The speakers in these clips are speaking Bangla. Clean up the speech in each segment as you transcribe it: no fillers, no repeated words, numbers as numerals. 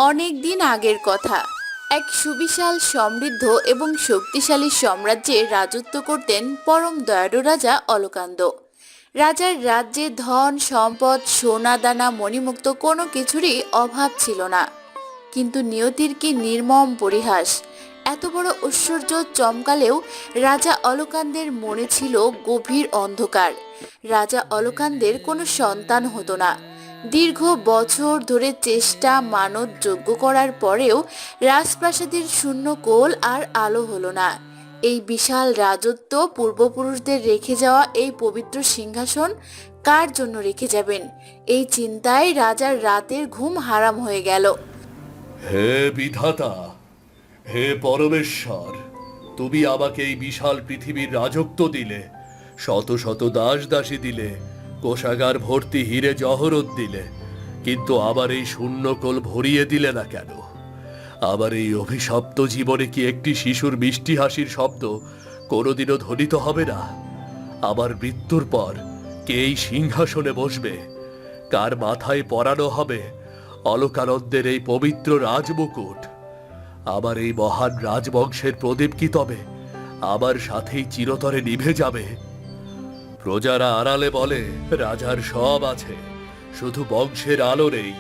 অনেক দিন আগের কথা। এক সুবিশাল সমৃদ্ধ এবং শক্তিশালী সাম্রাজ্যে রাজত্ব করতেন পরম দয়ালু রাজা অলকান্দ। রাজার রাজ্যে ধন সম্পদ সোনা দানা মণিমুক্ত কোনো কিছুরই অভাব ছিল না। কিন্তু নিয়তির কি নির্মম পরিহাস! এত বড় ঐশ্বর্য চমকালেও রাজা অলকান্দের মনে ছিল গভীর অন্ধকার। রাজা অলকান্দের কোনো সন্তান হতো না। দীর্ঘ বছর ধরে চেষ্টা মানত যজ্ঞ করার পরেও রাজপ্রাসাদের শূন্য কোল আর আলো হলো না। এই বিশাল রাজত্ব, পূর্বপুরুষদের রেখে যাওয়া এই পবিত্র সিংহাসন কার জন্য রেখে যাবেন? এই চিন্তায় রাজার রাতের ঘুম হারাম হয়ে গেল। হে বিধাতা, হে পরমেশ্বর, তুমি আমাকে এই বিশাল পৃথিবীর রাজত্ব দিলে, শত শত দাস দাসী দিলে, কোষাগার ভর্তি হীরে জহরত দিলে, কিন্তু আবার এই শূন্যকোল ভরিয়ে দিলে না কেন? আবার এই অভিশপ্ত জীবনে কি একটি শিশুর মিষ্টি হাসির শব্দ কোনোদিনও ধ্বনিত হবে না? আবার মৃত্যুর পর কে এই সিংহাসনে বসবে? কার মাথায় পরানো হবে অলকানন্দের এই পবিত্র রাজমুকুট? আবার এই মহান রাজবংশের প্রদীপ কি তবে আমার সাথেই চিরতরে নিভে যাবে? প্রজারা আড়ালে বলে রাজার সব আছে, শুধু বংশের আলো নেই।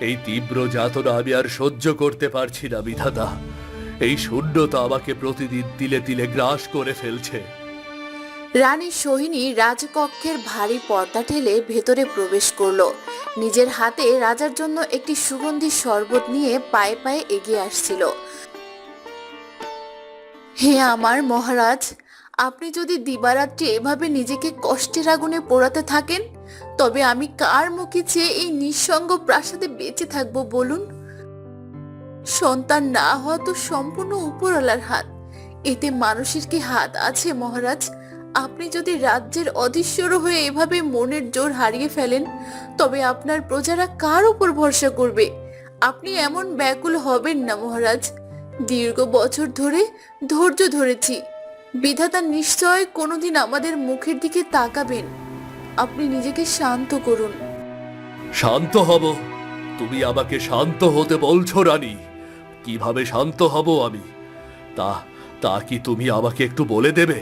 এই তীব্র যাতনা আমি আর সহ্য করতে পারছি না বিধাতা। এই শূন্যতা আমাকে প্রতিদিন তিলে তিলে গ্রাস করে ফেলছে। রানী সোহিনী রাজকক্ষের ভারী পর্দা ঠেলে ভেতরে প্রবেশ করলো। নিজের হাতে রাজার জন্য একটি সুগন্ধি শরবত নিয়ে পায়ে পায়ে এগিয়ে আসছিল। হে আমার মহারাজ, আপনি যদি দিবারাত্রি এভাবে নিজেকে কষ্টের আগুনে পোড়াতে থাকেন, তবে আমি কার মুখে চেয়ে এই নিঃসঙ্গ প্রাসাদে বেঁচে থাকবো বলুন? সন্তান না হওয়া তো সম্পূর্ণ উপরওয়ালার হাত। এতে মানুষের কি হাত আছে মহারাজ? আপনি যদি রাজ্যের অধীশ্বর হয়ে এভাবে মনের জোর হারিয়ে ফেলেন, তবে আপনার প্রজারা কার উপর ভরসা করবে? আপনি এমন ব্যাকুল হবেন না মহারাজ। দীর্ঘ বছর ধরে ধৈর্য ধরেছি। বিধাতা নিশ্চয় কোনোদিন আমাদের মুখের দিকে তাকাবেন। আপনি নিজেকে শান্ত করুন। শান্ত হব? তুমি আমাকে শান্ত হতে বলছো রানী? কিভাবে শান্ত হব আমি? তা তা কি তুমি আমাকে একটু বলে দেবে?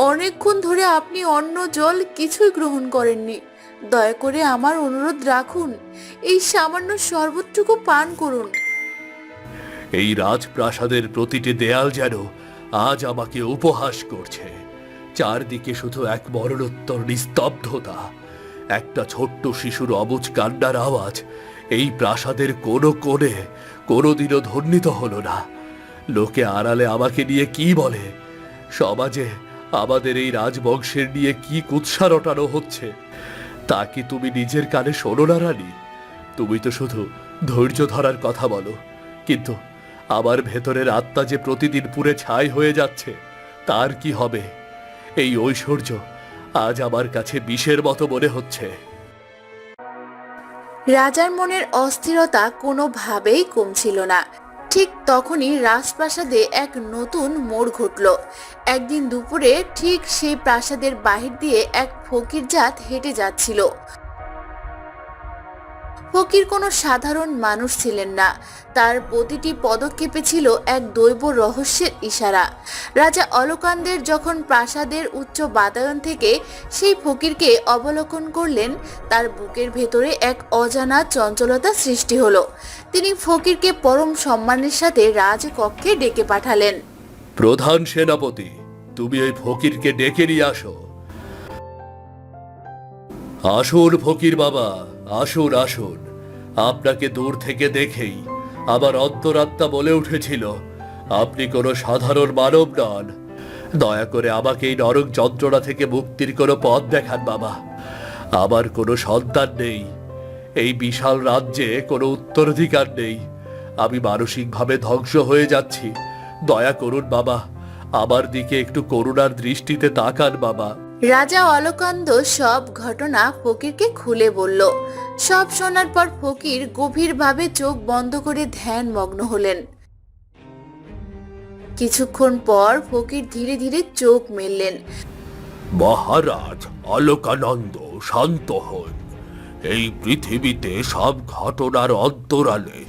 অনেকক্ষণ ধরে আপনি অন্ন জল কিছুই গ্রহণ করেননি। দয়া করে আমার অনুরোধ রাখুন, এই সামান্য শরবতটুকু পান করুন। এই রাজপ্রাসাদের প্রতিটি দেয়াল যেন আজ আমাকে উপহাস করছে। চারদিকে শুধু এক মরণোত্তর নিস্তব্ধতা। একটা ছোট্ট শিশুর অবুঝ কান্নার আওয়াজ এই প্রাসাদের কোনো কোণে কোনোদিনও ধ্বনিত হলো না। লোকে আড়ালে আমাকে নিয়ে কি বলে, সমাজে আমাদের এই রাজবংশের নিয়ে কি কুৎসা রটানো হচ্ছে, তা কি তুমি নিজের কানে শোনো না রানী? তুমি তো শুধু ধৈর্য ধরার কথা বলো, কিন্তু আমার ভেতরের আত্মা যে প্রতিদিন পুড়ে ছাই হয়ে যাচ্ছে, তার কি হবে? এই ঐশ্বর্য আজ আমার কাছে বিষের মতো মনে হচ্ছে। রাজার মনের অস্থিরতা কোনোভাবেই কমছিল না। ঠিক তখনই রাজপ্রাসাদে এক নতুন মোড় ঘটল। একদিন দুপুরে ঠিক সেই প্রাসাদের বাহির দিয়ে এক ফকির জাত হেঁটে যাচ্ছিল। ফকির কোনো সাধারণ মানুষ ছিলেন না। তার প্রতিটি পদক্ষেপে ছিল এক দৈব রহস্যের ইশারা। রাজা অলকান্দের যখন প্রাসাদের উচ্চ বাতায়ন থেকে সেই ফকিরকে অবলোকন করলেন, তার বুকের ভেতরে এক অজানা চঞ্চলতা সৃষ্টি হলো। তিনি ফকিরকে পরম সম্মানের সাথে রাজকক্ষে ডেকে পাঠালেন। প্রধান সেনাপতি, তুমি এই ফকিরকে ডেকে নিয়ে আসো। আসুন ফকির বাবা, আসুন আসুন। আপনাকে দূর থেকে দেখেই আমার অন্তরাত্মা বলে উঠেছিল আপনি কোনো সাধারণ মানব নন। দয়া করে আমাকে এই নরক যন্ত্রণা থেকে মুক্তির কোনো পথ দেখান বাবা। আমার কোনো সন্তান নেই, এই বিশাল রাজ্যে কোনো উত্তরাধিকার নেই। আমি মানসিকভাবে ধ্বংস হয়ে যাচ্ছি। দয়া করুন বাবা, আমার দিকে একটু করুণার দৃষ্টিতে তাকান বাবা। রাজা অলকান্দ সব ঘটনা ফকিরকে খুলে বলল। সব শোনার পর ফকির গভীরভাবে চোখ বন্ধ করে ধ্যান মগ্ন হলেন। কিছুক্ষণ পর ফকির ধীরে ধীরে চোখ মেললেন। মহারাজ অলকানন্দ, শান্ত হন। এই পৃথিবীতে সব ঘটনার অন্তরালে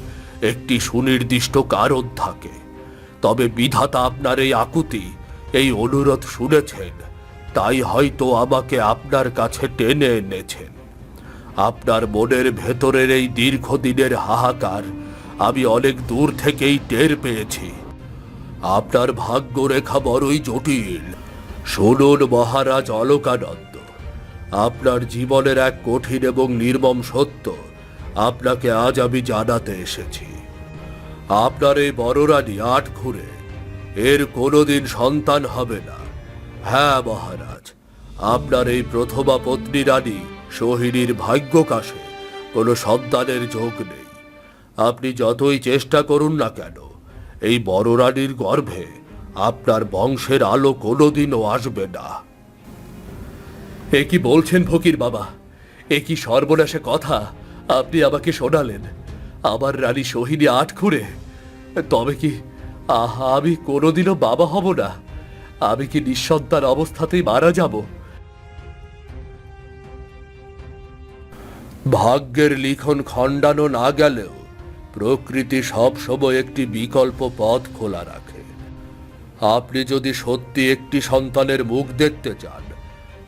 একটি সুনির্দিষ্ট কারণ থাকে। তবে বিধাতা আপনার এই আকুতি, এই অনুরোধ শুনেছেন, তাই হয়তো আমাকে আপনার কাছে টেনে এনেছেন। আপনার মনের ভেতরের এই দীর্ঘদিনের হাহাকার আমি অনেক দূর থেকেই টের পেয়েছি। আপনার ভাগ্যরেখা বড়ই জটিল। শুনুন মহারাজ অলোকানন্দ, আপনার জীবনের এক কঠিন এবং নির্মম সত্য আপনাকে আজ আমি জানাতে এসেছি। আপনার এই বড় রানী আটঘুরে, এর কোনোদিন সন্তান হবে না। হ্যাঁ মহারাজ, আপনার এই প্রথমা পত্নী রানী সোহিনীর ভাগ্যকাশে কোনো সন্তানের যোগ নেই। আপনি যতই চেষ্টা করুন না কেন, এই বড় রানীর গর্ভে আপনার বংশের আলো কোনোদিনও আসবে না। এ কি বলছেন ফকির বাবা? এ কি সর্বনাশে কথা আপনি আমাকে শোনালেন? আমার রানী সোহিনী আটঘুরে, তবে কি আমি কোনোদিনও বাবা হব না? আমি কি নিঃসন্তান অবস্থাতেই মারা যাব? ভাগ্যের লিখন খণ্ডানো না গেলেও প্রকৃতি সবসময় একটি বিকল্প পথ খোলা রাখে। আপনি যদি সত্যি একটি সন্তানের মুখ দেখতে চান,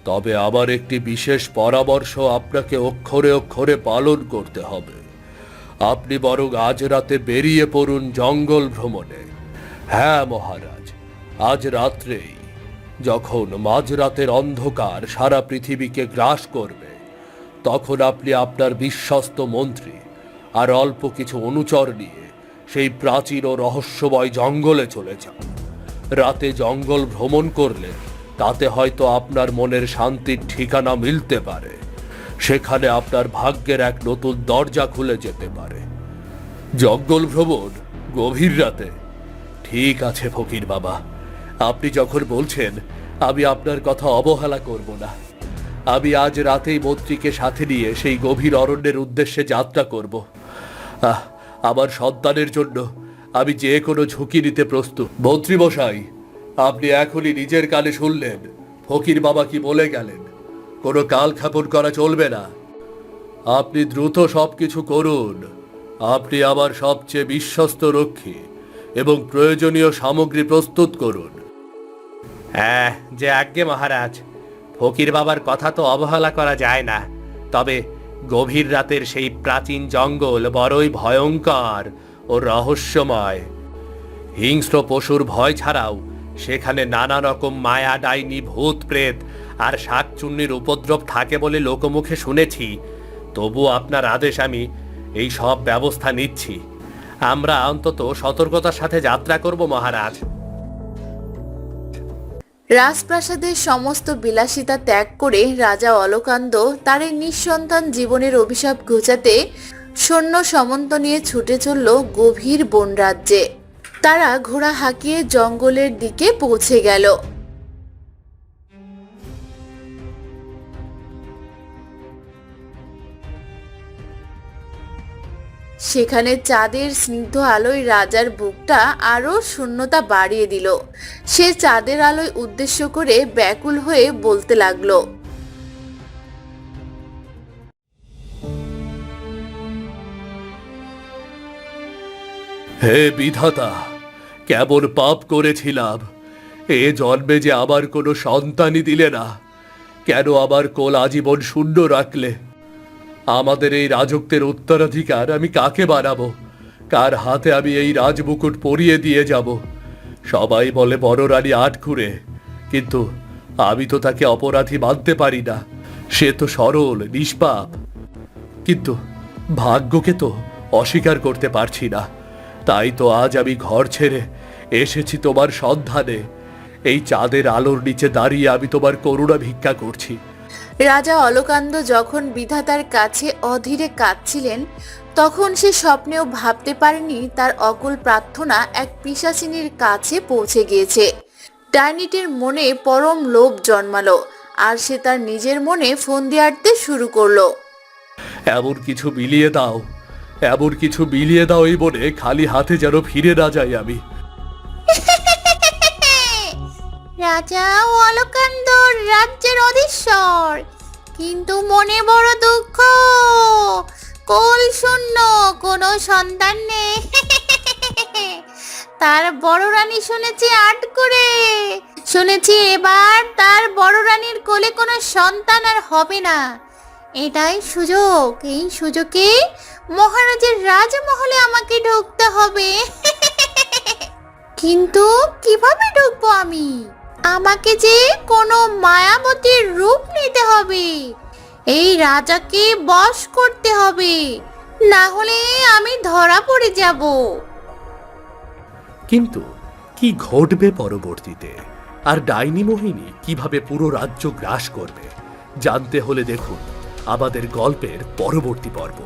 তবে আমার একটি বিশেষ পরামর্শ আপনাকে অক্ষরে অক্ষরে পালন করতে হবে। আপনি বরং আজ রাতে বেরিয়ে পড়ুন জঙ্গল ভ্রমণে। হ্যাঁ মহারাজ, আজ রাত্রেই, যখন মাঝরাতের অন্ধকার সারা পৃথিবীকে গ্রাস করবে, তখন আপনি আপনার বিশ্বস্ত মন্ত্রী আর অল্প কিছু অনুচর নিয়ে সেই প্রাচীন ও রহস্যময় জঙ্গলে চলে যান। রাতে জঙ্গল ভ্রমণ করলে তাতে হয়তো আপনার মনের শান্তির ঠিকানা মিলতে পারে। সেখানে আপনার ভাগ্যের এক নতুন দরজা খুলে যেতে পারে। জঙ্গল ভ্রমণ গভীর রাতে? ঠিক আছে ফকির বাবা, আপনি যখন বলছেন, আমি আপনার কথা অবহেলা করব না। আমি আজ রাতেই মন্ত্রীকে সাথে নিয়ে সেই গভীর অরণ্যের উদ্দেশ্যে যাত্রা করব। আমার সন্তানের জন্য আমি যে কোনো ঝুঁকি নিতে প্রস্তুত। মন্ত্রী মশাই, আপনি এখনই নিজের কানে শুনলেন ফকির বাবা কি বলে গেলেন। কোনো কাল ক্ষেপণ করা চলবে না। আপনি দ্রুত সবকিছু করুন। আপনি আমার সবচেয়ে বিশ্বস্ত রক্ষী এবং প্রয়োজনীয় সামগ্রী প্রস্তুত করুন। হ্যাঁ, যে আজ্ঞে মহারাজ। ফকির বাবার কথা তো অবহেলা করা যায় না। তবে গভীর রাতের সেই প্রাচীন জঙ্গল বড়ই ভয়ঙ্কর ও রহস্যময়। হিংস্র পশুর ভয় ছাড়াও সেখানে নানা রকম মায়া, ডাইনি, ভূত, প্রেত আর শাকচুন্নির উপদ্রব থাকে বলে লোকমুখে শুনেছি। তবু আপনার আদেশ, আমি এই সব ব্যবস্থা নিচ্ছি। আমরা অন্তত সতর্কতার সাথে যাত্রা করব মহারাজ। রাজপ্রাসাদের সমস্ত বিলাসিতা ত্যাগ করে রাজা অলকান্দ তার এই নিঃসন্তান জীবনের অভিশাপ ঘোচাতে সৈন্য সামন্ত নিয়ে ছুটে চলল গভীর বন রাজ্যে। তারা ঘোড়া হাঁকিয়ে জঙ্গলের দিকে পৌঁছে গেল। সেখানে চাঁদের স্নিগ্ধ আলোয় রাজার বুকটা আরো শূন্যতা বাড়িয়ে দিল। সে চাঁদের আলোয় উদ্দেশ্য করে ব্যাকুল হয়ে বলতে লাগলো, হে বিধাতা, কেমন পাপ করেছিলাম! এ জন্মে যে আবার কোনো সন্তানই দিলে না। কেন আমার কোল আজীবন শূন্য রাখলে? আমাদের এই রাজত্বের উত্তরাধিকার আমি কাকে বানাবো? কার হাতে আমি এই রাজমুকুট পরিয়ে দিয়ে যাব? সবাই বলে বড় রানী আটঘুরে, কিন্তু আমি তো তাকে অপরাধী মানতে পারি না। সে তো সরল, নিষ্পাপ। কিন্তু ভাগ্যকে তো অস্বীকার করতে পারছি না। তাই তো আজ আমি ঘর ছেড়ে এসেছি তোমার সন্ধানে। এই চাঁদের আলোর নিচে দাঁড়িয়ে আমি তোমার করুণা ভিক্ষা করছি। রাজা অলকান্দ যখন বিধাতার কাছে অধীরে কাঁদছিলেন, তখন সে স্বপ্নেও ভাবতে পারেনি তার অকুল প্রার্থনা এক পিশাচিনীর কাছে পৌঁছে গিয়েছে। ডাইনিটির মনে পরম লোভ জন্মালো, আর সে তার নিজের মনে ফন্দি আঁটতে শুরু করলো। এমন কিছু বিলিয়ে দাও, এমন কিছু বিলিয়ে দাও এই বলে খালি হাতে যেন ফিরে না যাই আমি। রাজা অলকান্দর রাজ্যের অধীশ্বর, কিন্তু মনে বড় দুঃখ। কোল শূন্য, কোনো সন্তান নেই। তার বড় রানী শুনেছি আট করে, শুনেছি এবার তার বড় রানীর কোলে কোনো সন্তান আর হবে না। এটাই সুযোগ, এই সুযোগে মহারাজের রাজমহলে আমাকে ঢুকতে হবে। কিন্তু কিভাবে ঢুকবো আমি? আমাকে যে কোনো মায়াবতীর রূপ নিতে হবে, এই রাজাকে বশ করতে হবে, না হলে আমি ধরা পড়ে যাব। কিন্তু কি ঘটবে পরবর্তীতে, আর ডাইনি মোহিনী কিভাবে পুরো রাজ্য গ্রাস করবে, জানতে হলে দেখুন আমাদের গল্পের পরবর্তী পর্ব।